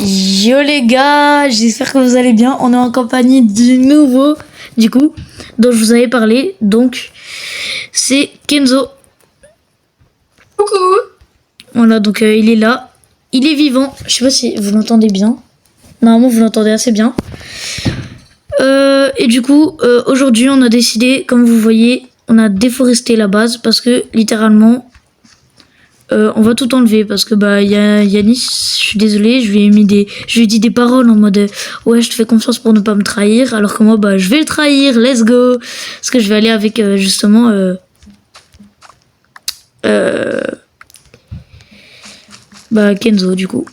Yo les gars, j'espère que vous allez bien. On est en compagnie du nouveau, du coup, dont je vous avais parlé. Donc, c'est Kenzo. Coucou. Voilà, donc il est là. Il est vivant. Je sais pas si vous l'entendez bien. Normalement, vous l'entendez assez bien. Et du coup, aujourd'hui, on a décidé, comme vous voyez, on a déforesté la base parce que littéralement, on va tout enlever parce que Yanis, je suis désolée, je lui ai dit des paroles en mode ouais, je te fais confiance pour ne pas me trahir, alors que moi je vais le trahir, let's go, parce que je vais aller avec justement Kenzo du coup.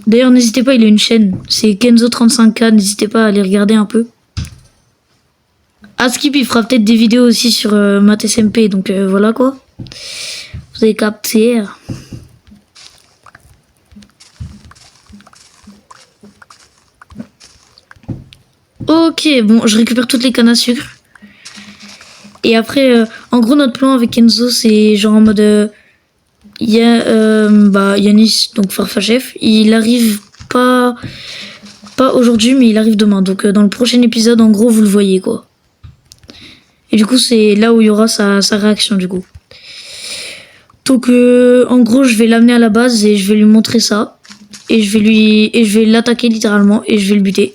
D'ailleurs n'hésitez pas, il a une chaîne, c'est Kenzo35K, n'hésitez pas à aller regarder un peu. Askip il fera peut-être des vidéos aussi sur MathSMP, donc voilà quoi. Vous avez capté. Ok, bon, je récupère toutes les cannes à sucre. Et après, en gros, notre plan avec Kenzo, c'est genre en mode... Yanis, donc Farfachef, il arrive pas aujourd'hui, mais il arrive demain. Donc dans le prochain épisode, en gros, vous le voyez, quoi. Et du coup, c'est là où il y aura sa réaction, du coup. Donc, en gros, je vais l'amener à la base et je vais lui montrer ça. Et je vais l'attaquer littéralement et je vais le buter.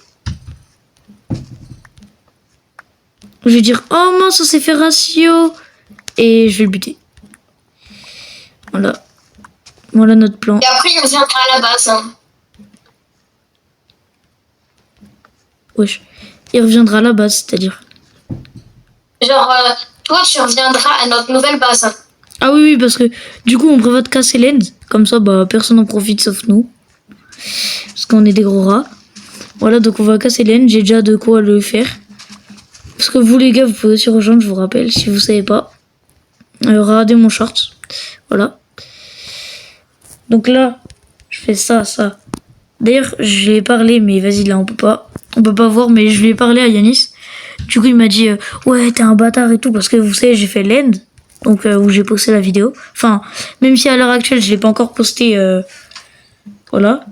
Je vais dire, oh mince, ça s'est fait ratio. Et je vais le buter. Voilà. Voilà notre plan. Et après, il reviendra à la base. Hein. Wesh. Il reviendra à la base, c'est-à-dire. Genre, toi, tu reviendras à notre nouvelle base. Hein. Ah oui, parce que du coup, on prévoit de casser l'end. Comme ça, personne n'en profite sauf nous. Parce qu'on est des gros rats. Voilà, donc on va casser l'end. J'ai déjà de quoi le faire. Parce que vous, les gars, vous pouvez aussi rejoindre, je vous rappelle, si vous savez pas. Regardez mon short. Voilà. Donc là, je fais ça. D'ailleurs, je lui ai parlé, mais vas-y, là, on peut pas voir, mais je lui ai parlé à Yanis. Du coup, il m'a dit, ouais, t'es un bâtard et tout, parce que vous savez, j'ai fait l'end, donc où j'ai posté la vidéo. Enfin, même si à l'heure actuelle, je l'ai pas encore posté, voilà.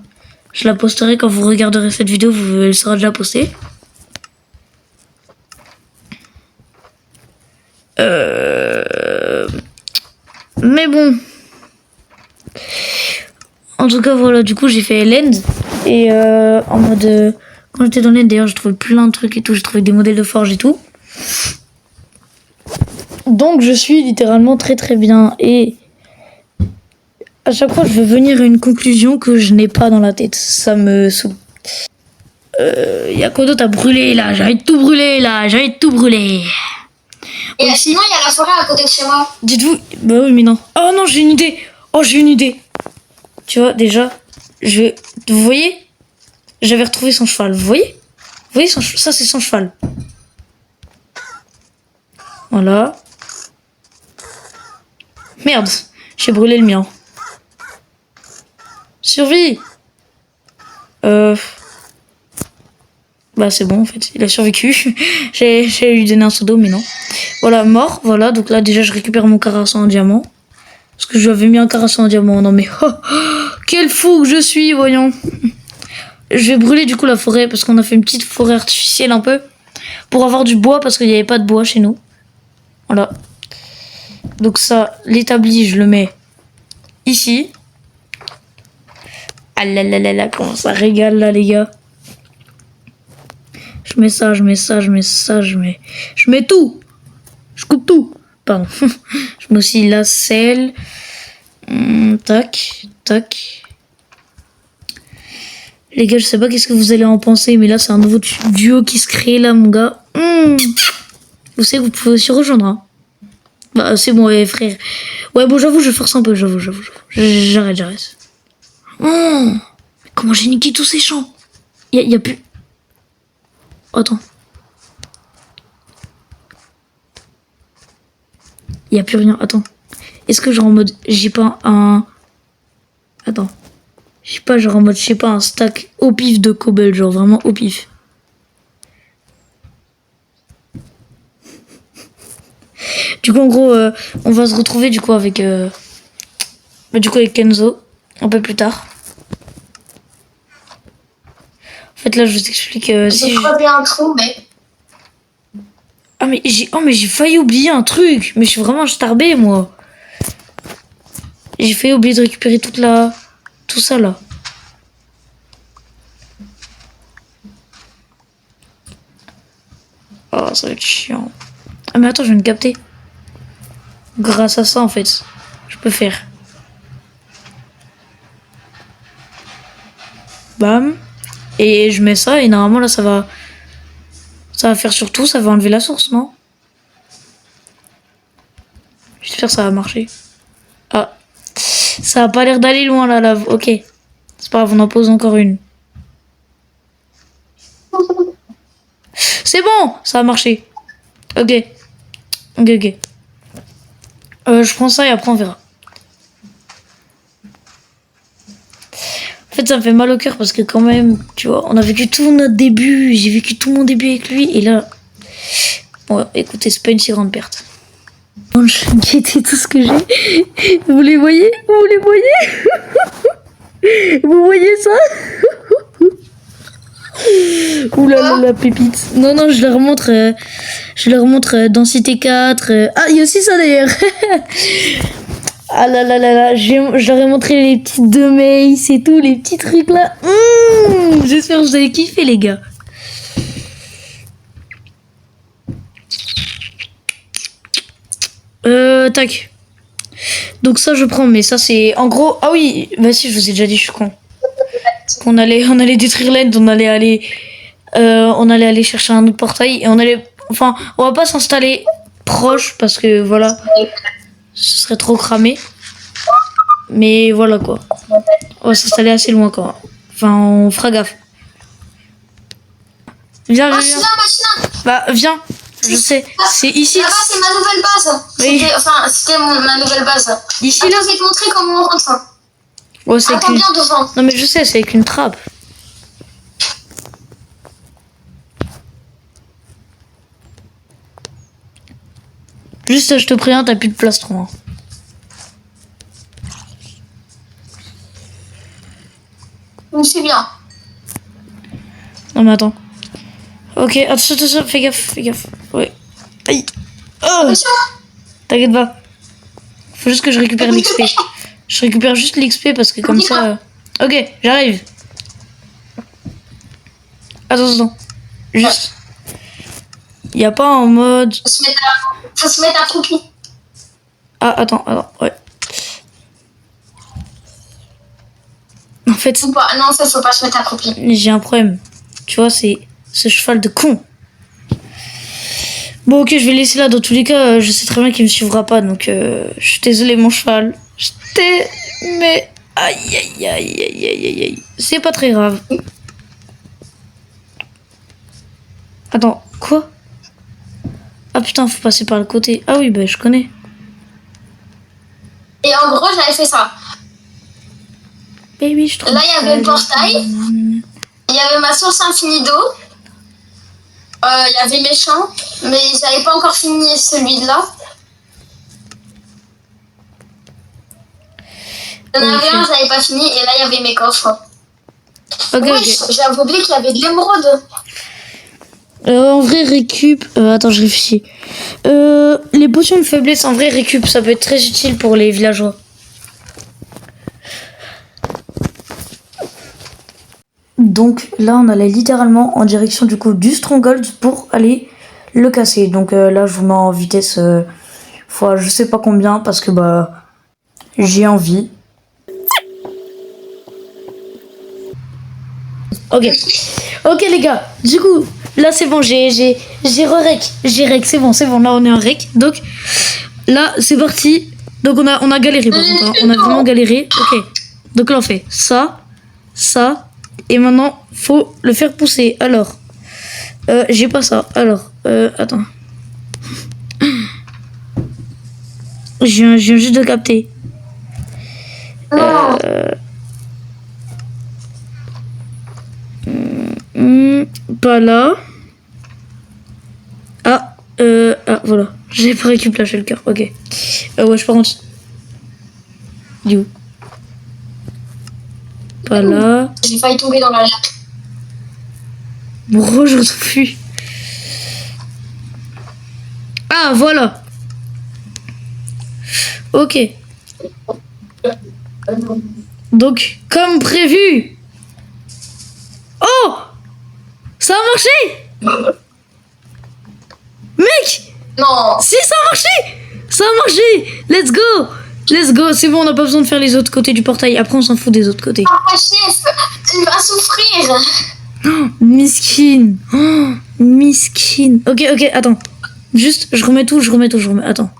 Je la posterai quand vous regarderez cette vidéo, elle sera déjà postée. Mais bon. En tout cas, voilà, du coup, j'ai fait l'end. Et en mode... quand j'étais dans l'end, d'ailleurs, j'ai trouvé plein de trucs et tout. J'ai trouvé des modèles de forge et tout. Donc, je suis littéralement très très bien. Et à chaque fois, je veux venir à une conclusion que je n'ai pas dans la tête. Ça me saoule. Y a quoi d'autre à brûler, là? J'ai envie de tout brûler, là. J'ai envie de tout brûler. Et sinon, il y a la forêt à côté de chez moi. Dites-vous... Bah oui, mais non. Oh non, j'ai une idée. Oh, j'ai une idée. Tu vois, déjà, vous voyez? J'avais retrouvé son cheval. Vous voyez? Vous voyez, ça, c'est son cheval. Voilà. Merde, j'ai brûlé le mien. Survie. C'est bon, en fait. Il a survécu. J'ai lui donné un seau d'eau, mais non. Voilà, mort. Voilà, donc là, déjà, je récupère mon carasson en diamant. Parce que je lui avais mis un carasson en diamant. Non, mais... quel fou que je suis, voyons. Je vais brûler, du coup, la forêt. Parce qu'on a fait une petite forêt artificielle, un peu. Pour avoir du bois, parce qu'il n'y avait pas de bois chez nous. Voilà. Donc ça, l'établi, je le mets ici. Ah là là là là, comment ça régale, là, les gars. Je mets ça, je mets tout. Je coupe tout. Pardon. Je mets aussi la selle. Tac. Les gars, je sais pas qu'est-ce que vous allez en penser, mais là, c'est un nouveau duo qui se crée, là, mon gars. Vous savez, vous pouvez aussi rejoindre, hein. C'est bon, ouais, frère. Ouais, bon, j'avoue, je force un peu, j'avoue. J'arrête. Comment j'ai niqué tous ces champs? Y a plus... Attends. Y a plus rien, attends. Est-ce que genre en mode... J'ai pas un... Attends. J'ai pas genre en mode, je sais pas, un stack au pif de cobble, genre vraiment au pif. Du coup, en gros, on va se retrouver du coup avec avec Kenzo un peu plus tard. fait, là, je vous explique. Si J'ai creusé un trou, mais... Ah, mais j'ai failli oublier un truc. Mais je suis vraiment starbé, moi. J'ai failli oublier de récupérer tout ça, là. Oh, ça va être chiant. Ah, mais attends, je viens de capter. Grâce à ça, en fait, je peux faire. Bam. Et je mets ça, et normalement, là, ça va faire surtout, ça va enlever la source, non? J'espère que ça va marcher. Ah. Ça a pas l'air d'aller loin, la lave. Ok. C'est pas grave, on en pose encore une. C'est bon, ça a marché. Ok. Ok. Je prends ça et après on verra. En fait, ça me fait mal au cœur parce que quand même, tu vois, on a vécu tout notre début. J'ai vécu tout mon début avec lui. Et là... Bon, écoutez, c'est pas une si grande perte. J'ai guetté tout ce que j'ai. Vous les voyez? Vous les voyez? Vous voyez ça? Ouh là là, la pépite. Non, je leur montre. Densité 4. Ah, il y a aussi ça d'ailleurs. Ah là là là là. Je leur ai montré les petites de maïs et tout, les petits trucs là. J'espère que vous avez kiffé, les gars. Tac. Donc ça, je prends, mais ça, c'est. En gros. Ah oui, bah si, je vous ai déjà dit, je suis con. On allait détruire l'end, on allait aller chercher un autre portail et on va pas s'installer proche parce que voilà, ce serait trop cramé. Mais voilà quoi. On va s'installer assez loin quand même. Enfin, on fera gaffe. Viens. Bah, viens. Je sais, c'est ici. Là-bas, c'est ma nouvelle base. Oui. C'était ma nouvelle base. Ici, Attends, là. je vais te montrer comment on rentre. Ouais, c'est Attends bien devant. Non, mais je sais, c'est avec une trappe. Juste, je te préviens, t'as plus de plastron. Hein. Je suis bien. Non, mais attends. Ok, attention, fais gaffe. Ouais. Aïe. Oh, t'inquiète pas. Faut juste que je récupère l'XP. Je récupère juste l'XP parce que comme ça... Ok, j'arrive. Attends. Juste... Y a pas en mode... Faut se mettre accroupi. Ah, attends, ouais. En fait... Ou pas. Non, en fait, faut pas se mettre accroupi. J'ai un problème. Tu vois, c'est ce cheval de con. Bon, ok, je vais laisser là. Dans tous les cas, je sais très bien qu'il me suivra pas. Donc, je suis désolé, mon cheval. Mais... Aïe. C'est pas très grave. Attends, quoi? Ah putain, faut passer par le côté. Ah oui, bah je connais. Et en gros, j'avais fait ça. Baby, je trouve. Là, il y avait le portail. Il y avait ma source infinie d'eau. Il y avait mes champs. Mais j'avais pas encore fini celui-là. Il y en avait un, j'avais pas fini. Et là, il y avait mes coffres. Ok. J'avais oublié qu'il y avait de l'émeraude. En vrai, récup. Attends, je réfléchis. Les potions de faiblesse, en vrai, récup, ça peut être très utile pour les villageois. Donc là, on allait littéralement en direction du coup du Stronghold pour aller le casser. Donc là, je vous mets en vitesse fois je sais pas combien parce que bah j'ai envie. Ok les gars, du coup là c'est bon, j'ai rec, c'est bon, là on est en rec. Donc là c'est parti. Donc on a galéré par contre, hein. On a vraiment galéré. Ok, donc là on fait ça. Et maintenant, faut le faire pousser. Alors, j'ai pas ça. Alors, attends. Je viens juste de capter. Pas là. Ah, voilà. J'ai pas récupéré le cœur. Ok. Ouais, je par contre. Du pas là. J'ai failli tomber dans la lave. Bon, je retrouve plus. Ah, voilà. Ok. Donc, comme prévu. Oh! Ça a marché! Mec! Non. Si, ça a marché! Ça a marché! Let's go! Let's go! C'est bon, on n'a pas besoin de faire les autres côtés du portail. Après, on s'en fout des autres côtés. Ah, chef, tu vas souffrir. Miskin. Oh, miskin. Ok, attends. Juste, je remets tout. Attends.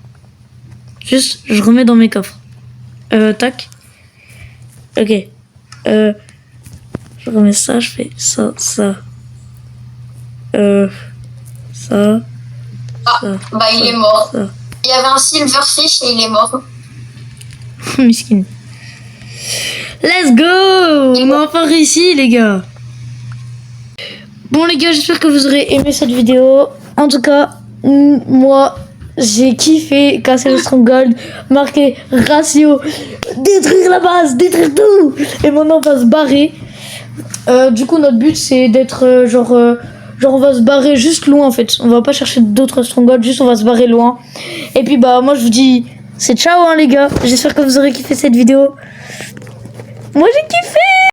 Juste, je remets dans mes coffres. Tac. Ok. Je remets ça, je fais ça. Ça. Ah, bah il est mort. Ça. Il y avait un silverfish et il est mort. Miskin. Let's go! On a enfin réussi, les gars. Bon, les gars, j'espère que vous aurez aimé cette vidéo. En tout cas, moi, j'ai kiffé casser le stronghold, marquer ratio, détruire la base, détruire tout. Et maintenant, on va se barrer. Du coup, notre but, c'est d'être genre, on va se barrer juste loin, en fait. On va pas chercher d'autres strongholds, juste on va se barrer loin. Et puis, bah, moi, je vous dis, c'est ciao, hein, les gars. J'espère que vous aurez kiffé cette vidéo. Moi, j'ai kiffé!